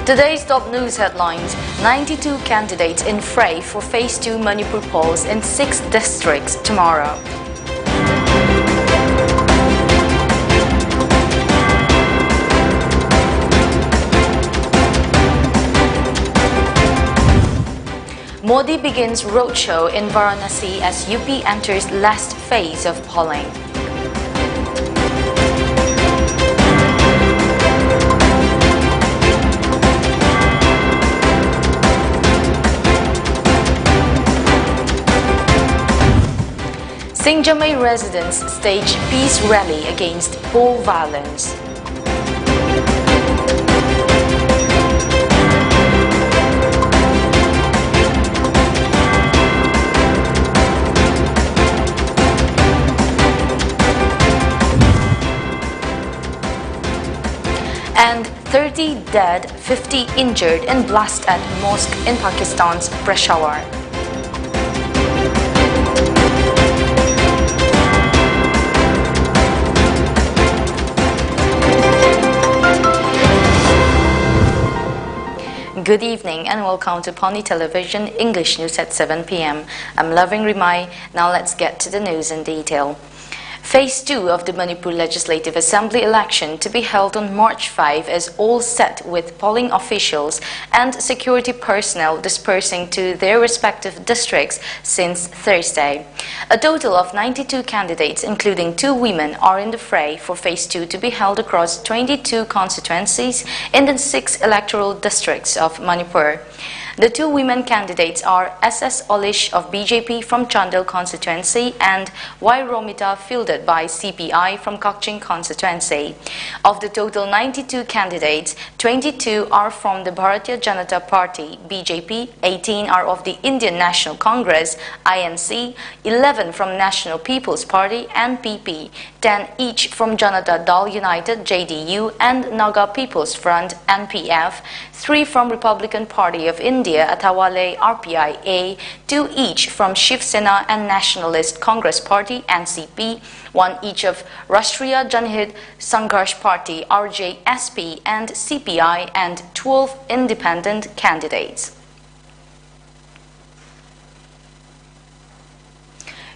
Today's top news headlines: 92 candidates in fray for Phase 2 Manipur polls in 6 districts tomorrow. Modi begins roadshow in Varanasi as UP enters last phase of polling. Singjamay residents stage peace rally against poll violence. And 30 dead, 50 injured in blast at mosque in Pakistan's Peshawar. Good evening and welcome to Pony Television English News at 7 p.m. I'm loving RIMAI. Now let's get to the news in detail. Phase 2 of the Manipur Legislative Assembly election to be held on March 5 is all set, with polling officials and security personnel dispersing to their respective districts since Thursday. A total of 92 candidates, including 2 women, are in the fray for Phase 2 to be held across 22 constituencies in the 6 electoral districts of Manipur. The 2 women candidates are SS Olish of BJP from Chandel constituency and Y Romita, fielded by CPI from Kakching constituency. Of the total 92 candidates, 22 are from the Bharatiya Janata Party BJP, 18 are of the Indian National Congress INC, 11 from National People's Party NPP, 10 each from Janata Dal United JDU and Naga People's Front NPF, 3 from Republican Party of India Athawale RPIA, 2 each from Shiv Sena and Nationalist Congress Party NCP, 1 each of Rashtriya Janhit Sangharsh Party RJSP and CPI, and 12 independent candidates.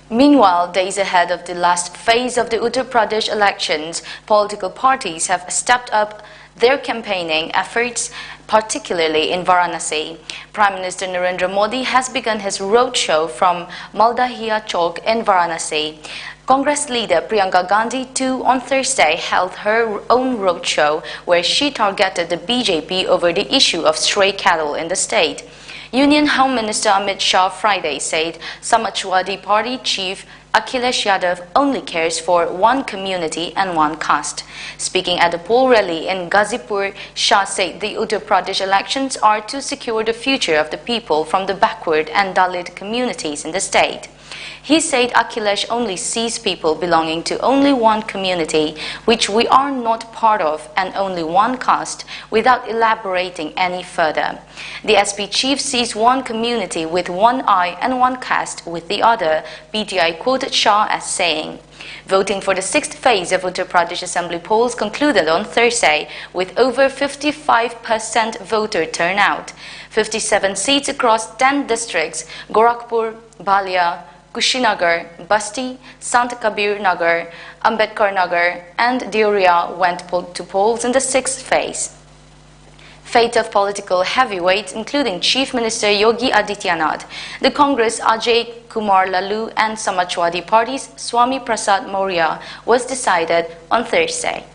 Meanwhile, days ahead of the last phase of the Uttar Pradesh elections, political parties have stepped up their campaigning efforts, particularly in Varanasi. Prime Minister Narendra Modi has begun his roadshow from Maldahiya Chowk in Varanasi. Congress leader Priyanka Gandhi too on Thursday held her own roadshow, where she targeted the BJP over the issue of stray cattle in the state. Union Home Minister Amit Shah Friday said Samajwadi Party chief Akhilesh Yadav only cares for one community and one caste. Speaking at a poll rally in Ghazipur, Shah said the Uttar Pradesh elections are to secure the future of the people from the backward and Dalit communities in the state. He said Akhilesh only sees people belonging to only one community, which we are not part of, and only one caste, without elaborating any further. The SP chief sees one community with one eye and one caste with the other, PTI quoted Shah as saying. Voting for the 6th phase of Uttar Pradesh Assembly polls concluded on Thursday with over 55% voter turnout. 57 seats across 10 districts, Gorakhpur, Balia, Kushinagar, Basti, Sant Kabir Nagar, Ambedkar Nagar and Deoria went to polls in the 6th phase. Fate of political heavyweights, including Chief Minister Yogi Adityanath, the Congress Ajay Kumar Lalu and Samajwadi Party's Swami Prasad Maurya, was decided on Thursday.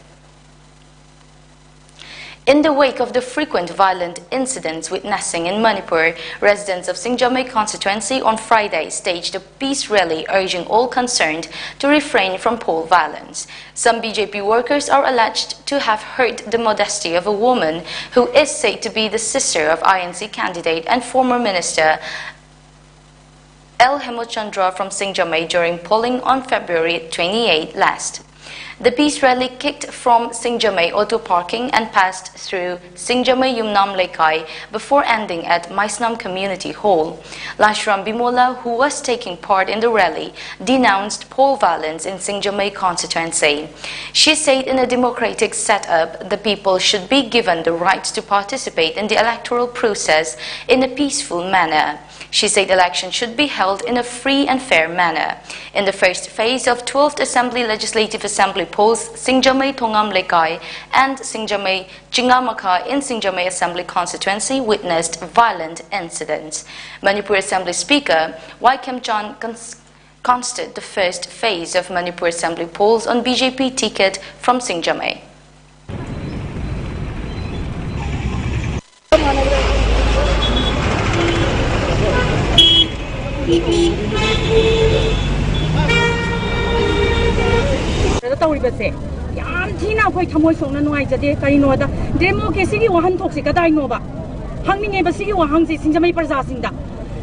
In the wake of the frequent violent incidents witnessing in Manipur, residents of Singjamay constituency on Friday staged a peace rally urging all concerned to refrain from poll violence. Some BJP workers are alleged to have hurt the modesty of a woman who is said to be the sister of INC candidate and former minister L. Hemochandra from Singjamay during polling on February 28 last. The peace rally kicked from Singjamay Auto Parking and passed through Singjamay Yumnam Lekai before ending at Maisnam Community Hall. Lashram Bimola, who was taking part in the rally, denounced poll violence in Singjamay constituency. She said in a democratic setup, the people should be given the right to participate in the electoral process in a peaceful manner. She said elections should be held in a free and fair manner. In the first phase of 12th Assembly Legislative Assembly polls, Singjamay Thongam Lekai and Singjamay Chingamaka in Singjamay Assembly constituency witnessed violent incidents. Manipur Assembly Speaker Y. Kim Chan consted the first phase of Manipur Assembly polls on BJP ticket from Singjamay.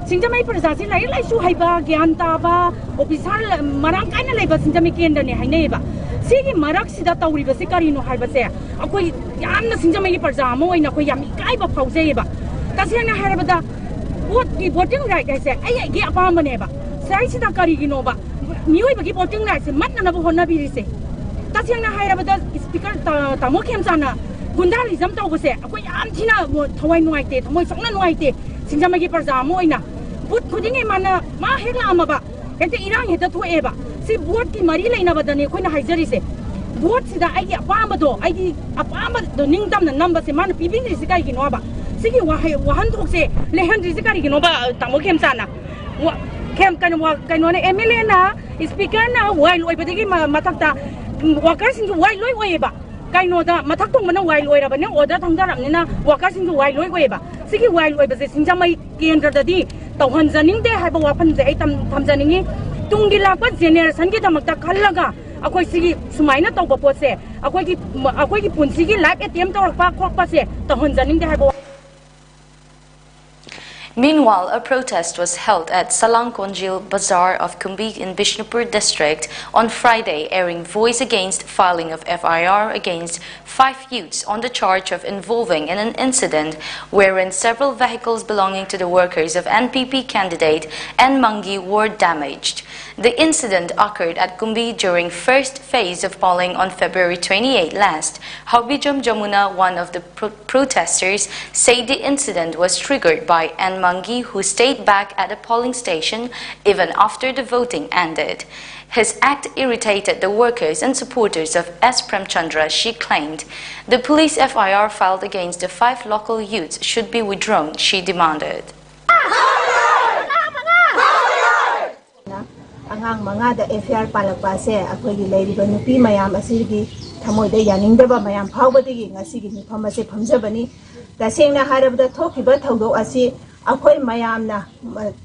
Singjamay Prasasi lai lai su haiba gyan taba officer marang kaina leiba Singjamay kendra ne haineba sigi marak sida tawriba se karino haiba se akoi yamna Singjamay Prasa mo oina koi yam kaiba phaujeba tasena harabada voting right ai se ai ge apam baneba sai sida kari gino ba mioi bagi voting right se matna na honna biri se tasena harabada speaker tamo khemchana gundalism tawbo se akoi yam thina thawai nuaite thamoi songna nuaite Singjamay Prasa mo oina But putting a mana, Mahela Amaba, and the Iran hit to Eva. See, what the Marilla in Abadani, when I say, what's the idea? Pamado, I did a Pamba, the Ningdam, the numbers, a man, Pibin is the guy in Oba. See, one to say, Lehan is the guy in Oba, Tamokem Sana. Camp can walk, can one Emilena is speaker now, while Webedi Matata, workers into White Loiweba. Kainoda, Matakumana, while Weba, or that Tangarana, workers into White Loiweba. See, while Weba, Singjamay Kendra the D. Tawanzaning de have a weapon the Etam Tamzani, Tungilapa generation get a Matakalaga, Akwasi Sumaina Topose, Akwaki Punsigi like a Tiam or Pakopase, Tawanzaning de have a. Meanwhile, a protest was held at Salang Konjil Bazaar of Kumbik in Bishnupur district on Friday, airing voice against filing of FIR against 5 youths on the charge of involving in an incident wherein several vehicles belonging to the workers of NPP candidate N. Mangi were damaged. The incident occurred at Kumbi during first phase of polling on February 28 last. Haubijam Jamuna, one of the protesters, said the incident was triggered by N. Mangi, who stayed back at the polling station even after the voting ended. His act irritated the workers and supporters of S. Premchandra, she claimed. The police FIR filed against the 5 local youths should be withdrawn, she demanded. Angang mga da FIR palagpase akogi leiriba nupi mayam asigi thamoida yaningdaba mayam phawbadigi ngasigi nifam ase phamjabani tasengna harabda thokiba thawdo asi akoi mayamna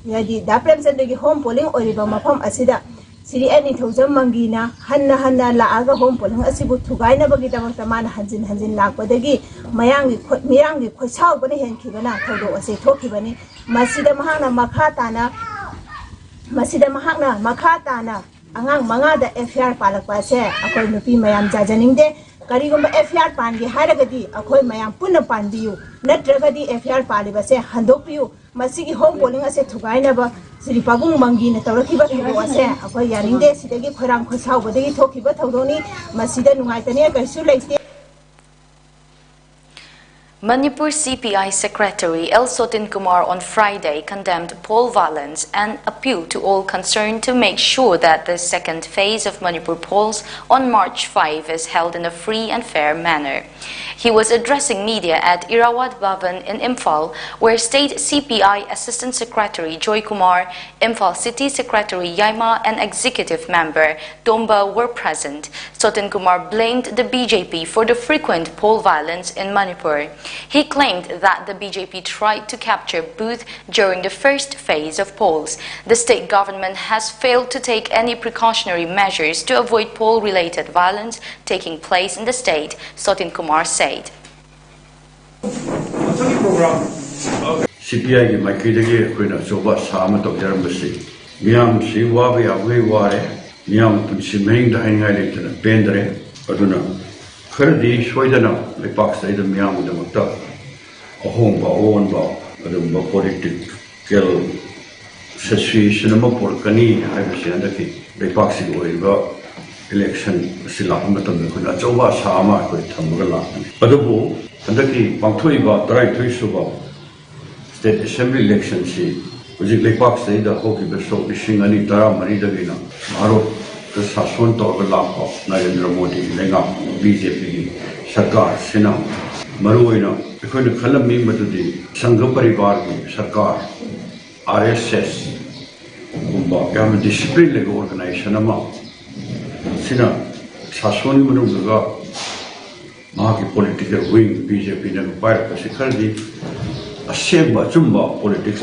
yadi da premchandagi home polling oriba mafam asida siri ani thawjam mangina hanna laaga home polling asibu thugaina bagi damakta man hanjin lakpadagi miyangi khoisau bani henkibana thawdo ase thokibani masida mahana makhatana Masida mahakna makhatana angang mga da FIR palakpase akoy nupi mayam jajaningde karigumba FIR pangi haragadi akoy mayam punna panbiyu natragadi FIR palibase handokpiyu masigi home polling ase thugaina ba siri pabung mangi na tawrakiba thibo ase akoy yaningde sidagi khorang khosau badagi thokiba thawdoni masida nungaitane kaisu leite. Manipur CPI Secretary L. Sotin Kumar on Friday condemned poll violence and appealed to all concerned to make sure that the second phase of Manipur polls on March 5 is held in a free and fair manner. He was addressing media at Irawat Bhavan in Imphal, where State CPI Assistant Secretary Joy Kumar, Imphal City Secretary Yaima and Executive Member Tomba were present. Sotin Kumar blamed the BJP for the frequent poll violence in Manipur. He claimed that the BJP tried to capture booth during the first phase of polls. The state government has failed to take any precautionary measures to avoid poll-related violence taking place in the state, Sotin Kumar said. CPI ki maikidagi koina soba sama tok jaram basi miyam si wabi awei ware Miam Punsi Ming the Hanging to the Bendre, Aduna, Kurdi, Swedana, the Pax, the Miam with the Mata, a home by own bow, the political situation of Porcani, I was the Paxi Wave. Election Silamatam Kunazoba Sama with Tamugala. Adobo, and the key Pangtuiba, Dry Tuisuba, State Assembly election, which is Lepak say the Hockey Bishop Ishing and Itara Maridavina, Maro, the Sasson Torgalapa, Narendra Modi, Lenga, BJP, Sarkar, Sina, Maruina, because the Kalami Matudi, Sangapari Bargi, Sarkar, RSS, Umba, Gam discipline like organization amount. Sina Saswani Manuga Maki political wing BJP and Pirate Sikardi a Shemba Jumba politics.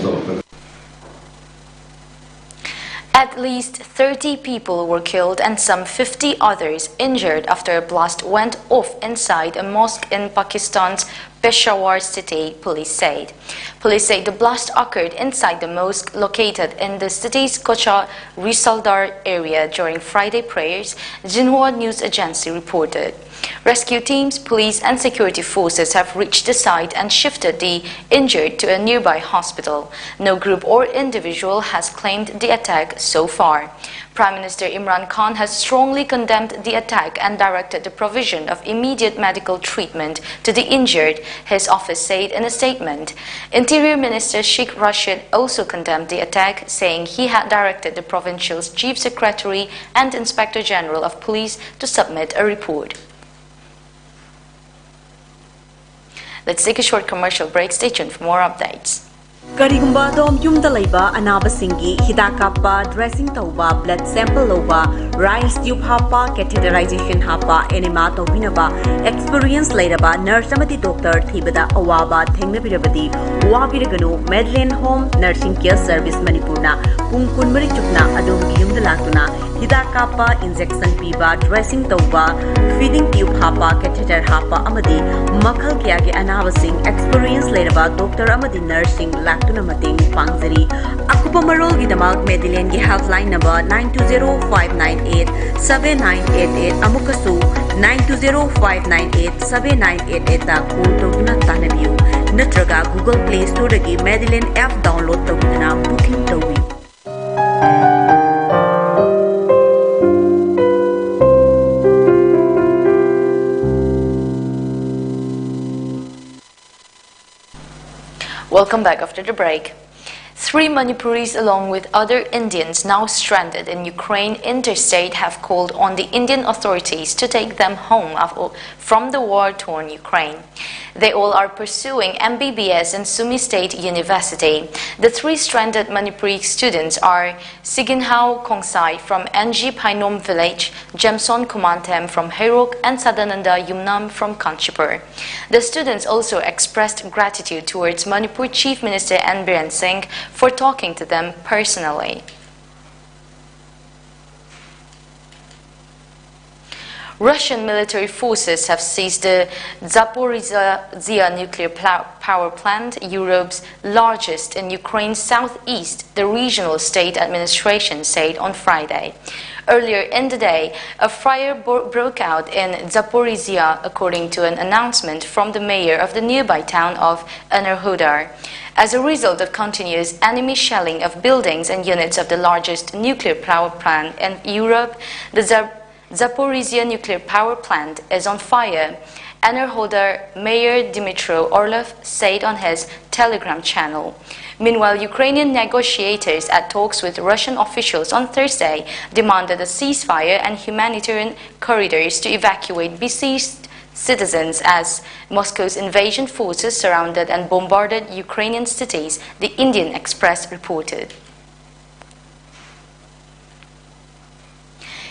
At least 30 people were killed and some 50 others injured after a blast went off inside a mosque in Pakistan's Peshawar city, police said. Police say the blast occurred inside the mosque located in the city's Kocha Risaldar area during Friday prayers, Xinhua news agency reported. Rescue teams, police and security forces have reached the site and shifted the injured to a nearby hospital. No group or individual has claimed the attack so far. Prime Minister Imran Khan has strongly condemned the attack and directed the provision of immediate medical treatment to the injured, his office said in a statement. Interior Minister Sheikh Rashid also condemned the attack, saying he had directed the provincial's Chief Secretary and Inspector General of Police to submit a report. Let's take a short commercial break. Stay tuned for more updates. Karigumba dom yumda laiba anaba singi hidakapa dressing tauba blood sample loba rice tube hapa catheterization hapa enema tobinaba experience lairaba nurse amati doctor thibada awaba thengnabirabadi wabiraganu Medlane Home Nursing Care Service Manipurna pung kunmari chukna adom yumda latuna hidakapa injection piba dressing tauba feeding tube hapa catheter hapa amadi makhal kya ge anaba sing experience lairaba doctor amadi nursing tuna mating pangzari akupa marol gidamak Medlane gi helpline number 9205987988 amukasu 9205987988 ta call tawna tanabiu natraga Google Play Store gi Medlane app download tawna booking tawi. Welcome back after the break. 3 Manipuris along with other Indians now stranded in Ukraine interstate have called on the Indian authorities to take them home from the war-torn Ukraine. They all are pursuing MBBS in Sumi State University. The 3 stranded Manipuri students are Siginhao Kongsai from NG Painom village, Jemson Kumantem from Herok, and Sadananda Yumnam from Kanchipur. The students also expressed gratitude towards Manipur Chief Minister N. Biren Singh for talking to them personally. Russian military forces have seized the Zaporizhzhia nuclear power plant, Europe's largest in Ukraine's southeast, the regional state administration said on Friday. Earlier in the day, a fire broke out in Zaporizhzhia, according to an announcement from the mayor of the nearby town of Enerhodar. As a result of continuous enemy shelling of buildings and units of the largest nuclear power plant in Europe, the Zaporizhzhia nuclear power plant is on fire, Enerhodar Mayor Dmytro Orlov said on his Telegram channel. Meanwhile, Ukrainian negotiators at talks with Russian officials on Thursday demanded a ceasefire and humanitarian corridors to evacuate besieged citizens as Moscow's invasion forces surrounded and bombarded Ukrainian cities, the Indian Express reported.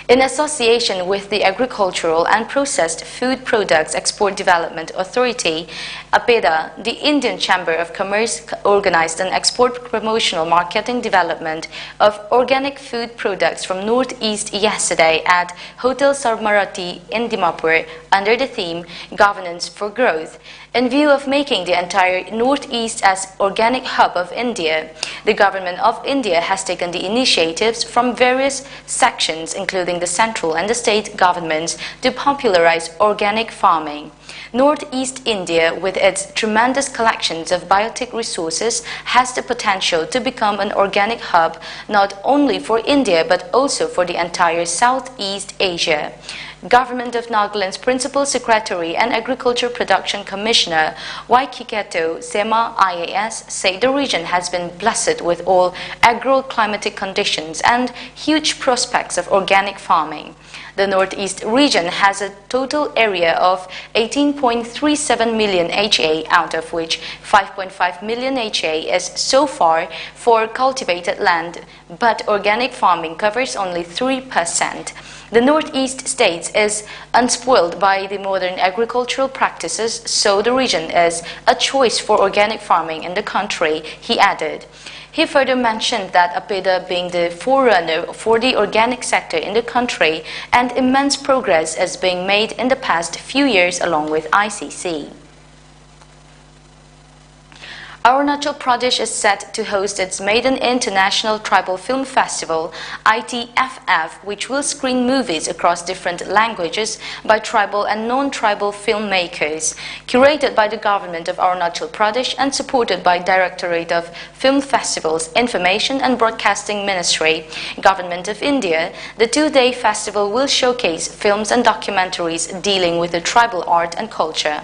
In association with the Agricultural and Processed Food Products Export Development Authority, APEDA, the Indian Chamber of Commerce organized an export promotional marketing development of organic food products from Northeast yesterday at Hotel Sarmarati in Dimapur under the theme Governance for Growth. In view of making the entire Northeast as organic hub of India, the Government of India has taken the initiatives from various sections, including the central and the state governments, to popularize organic farming. Northeast India, with its tremendous collections of biotic resources, has the potential to become an organic hub not only for India but also for the entire Southeast Asia. Government of Nagaland's Principal Secretary and Agriculture Production Commissioner Waikiketo Sema IAS said the region has been blessed with all agroclimatic conditions and huge prospects of organic farming. The Northeast region has a total area of 18.37 million HA, out of which 5.5 million HA is so far for cultivated land, but organic farming covers only 3%. The Northeast states is unspoiled by the modern agricultural practices, so the region is a choice for organic farming in the country, he added. He further mentioned that APEDA being the forerunner for the organic sector in the country and immense progress is being made in the past few years along with ICC. Arunachal Pradesh is set to host its maiden International Tribal Film Festival, ITFF, which will screen movies across different languages by tribal and non-tribal filmmakers. Curated by the government of Arunachal Pradesh and supported by Directorate of Film Festivals, Information and Broadcasting Ministry, Government of India, the two-day festival will showcase films and documentaries dealing with the tribal art and culture.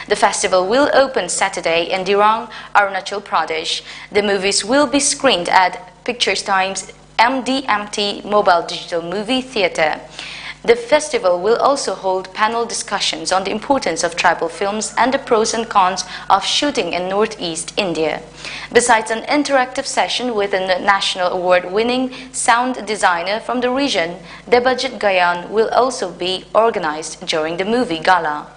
The festival will open Saturday in Dirang, Arunachal Pradesh. The movies will be screened at Pictures Times MDMT Mobile Digital Movie Theatre. The festival will also hold panel discussions on the importance of tribal films and the pros and cons of shooting in Northeast India. Besides an interactive session with a national award-winning sound designer from the region, Debajit Gayan will also be organized during the movie gala.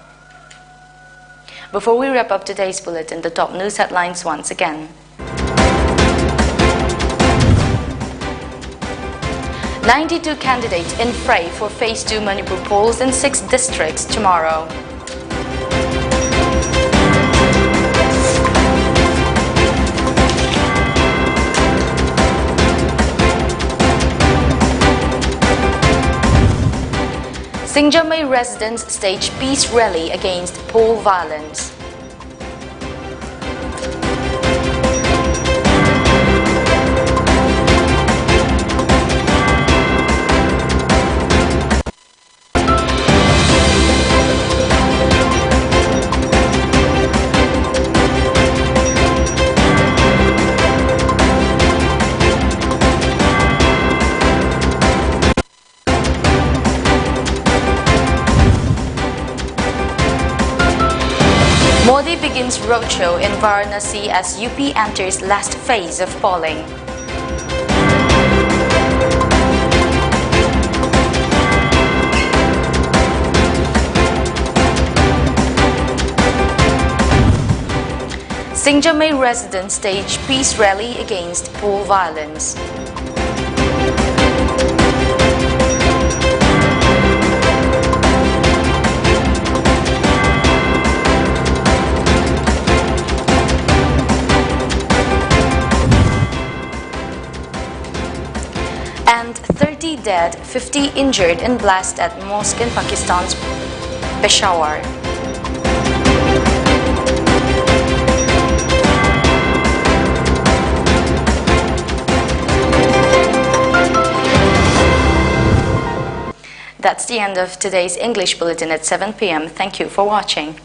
Before we wrap up today's bulletin, the top news headlines once again. 92 candidates in fray for Phase 2 Manipur polls in 6 districts tomorrow. Singjamei residents stage peace rally against poll violence. Modi begins roadshow in Varanasi as UP enters last phase of polling. Singjamei residents stage peace rally against poll violence. And 30 dead, 50 injured in blast at mosque in Pakistan's Peshawar. That's the end of today's English Bulletin at 7 p.m. Thank you for watching.